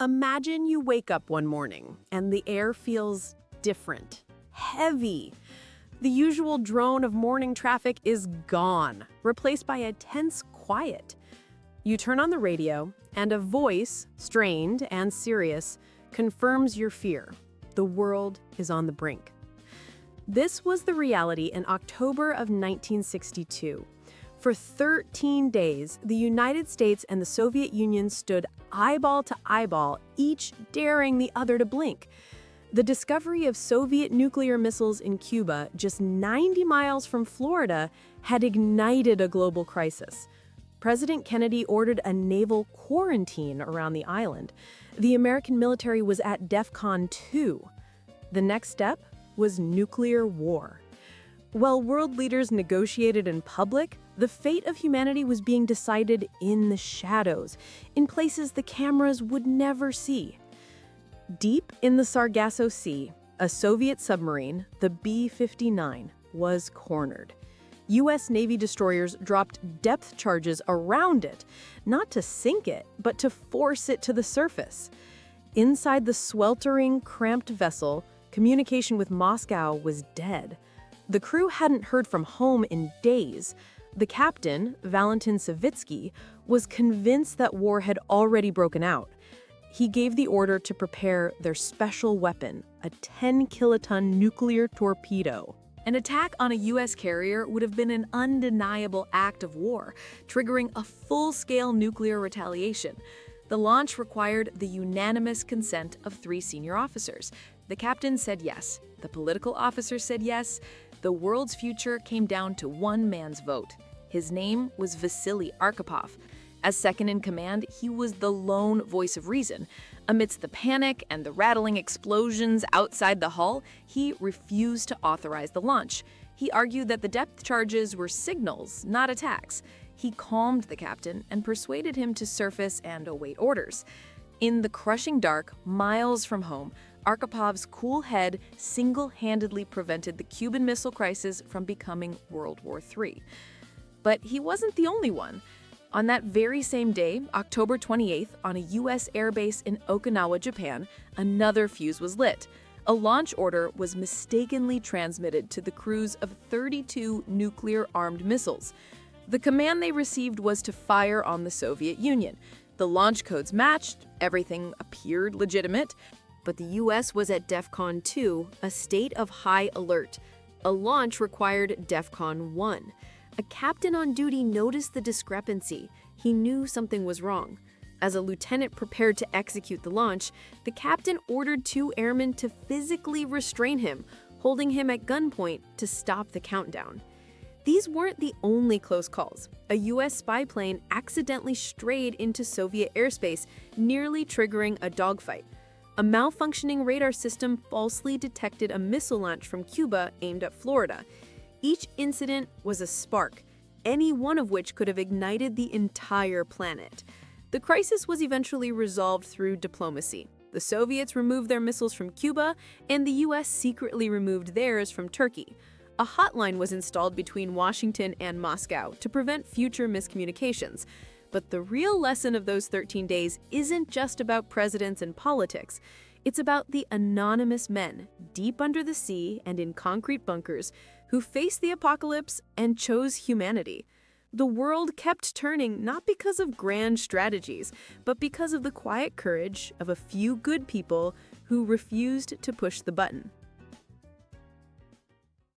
Imagine you wake up one morning and the air feels different, heavy. The usual drone of morning traffic is gone, replaced by a tense quiet. You turn on the radio, and a voice, strained and serious, confirms your fear. The world is on the brink. This was the reality in October of 1962. For 13 days, the United States and the Soviet Union stood eyeball to eyeball, each daring the other to blink. The discovery of Soviet nuclear missiles in Cuba, just 90 miles from Florida, had ignited a global crisis. President Kennedy ordered a naval quarantine around the island. The American military was at DEFCON 2. The next step was nuclear war. While world leaders negotiated in public, the fate of humanity was being decided in the shadows, in places the cameras would never see. Deep in the Sargasso Sea, a Soviet submarine, the B-59, was cornered. U.S. Navy destroyers dropped depth charges around it, not to sink it, but to force it to the surface. Inside the sweltering, cramped vessel, communication with Moscow was dead. The crew hadn't heard from home in days. The captain, Valentin Savitsky, was convinced that war had already broken out. He gave the order to prepare their special weapon, a 10-kiloton nuclear torpedo. An attack on a U.S. carrier would have been an undeniable act of war, triggering a full-scale nuclear retaliation. The launch required the unanimous consent of 3 senior officers. The captain said yes. The political officers said yes. The world's future came down to one man's vote. His name was Vasily Arkhipov. As second-in-command, he was the lone voice of reason. Amidst the panic and the rattling explosions outside the hull, he refused to authorize the launch. He argued that the depth charges were signals, not attacks. He calmed the captain and persuaded him to surface and await orders. In the crushing dark, miles from home, Archipov's cool head single-handedly prevented the Cuban Missile Crisis from becoming World War III. But he wasn't the only one. On that very same day, October 28th, on a U.S. airbase in Okinawa, Japan, another fuse was lit. A launch order was mistakenly transmitted to the crews of 32 nuclear-armed missiles. The command they received was to fire on the Soviet Union. The launch codes matched, everything appeared legitimate, but the U.S. was at DEFCON 2, a state of high alert. A launch required DEFCON 1. A captain on duty noticed the discrepancy. He knew something was wrong. As a lieutenant prepared to execute the launch, the captain ordered 2 airmen to physically restrain him, holding him at gunpoint to stop the countdown. These weren't the only close calls. A U.S. spy plane accidentally strayed into Soviet airspace, nearly triggering a dogfight. A malfunctioning radar system falsely detected a missile launch from Cuba aimed at Florida. Each incident was a spark, any one of which could have ignited the entire planet. The crisis was eventually resolved through diplomacy. The Soviets removed their missiles from Cuba, and the U.S. secretly removed theirs from Turkey. A hotline was installed between Washington and Moscow to prevent future miscommunications. But the real lesson of those 13 days isn't just about presidents and politics. It's about the anonymous men, deep under the sea and in concrete bunkers, who faced the apocalypse and chose humanity. The world kept turning not because of grand strategies, but because of the quiet courage of a few good people who refused to push the button.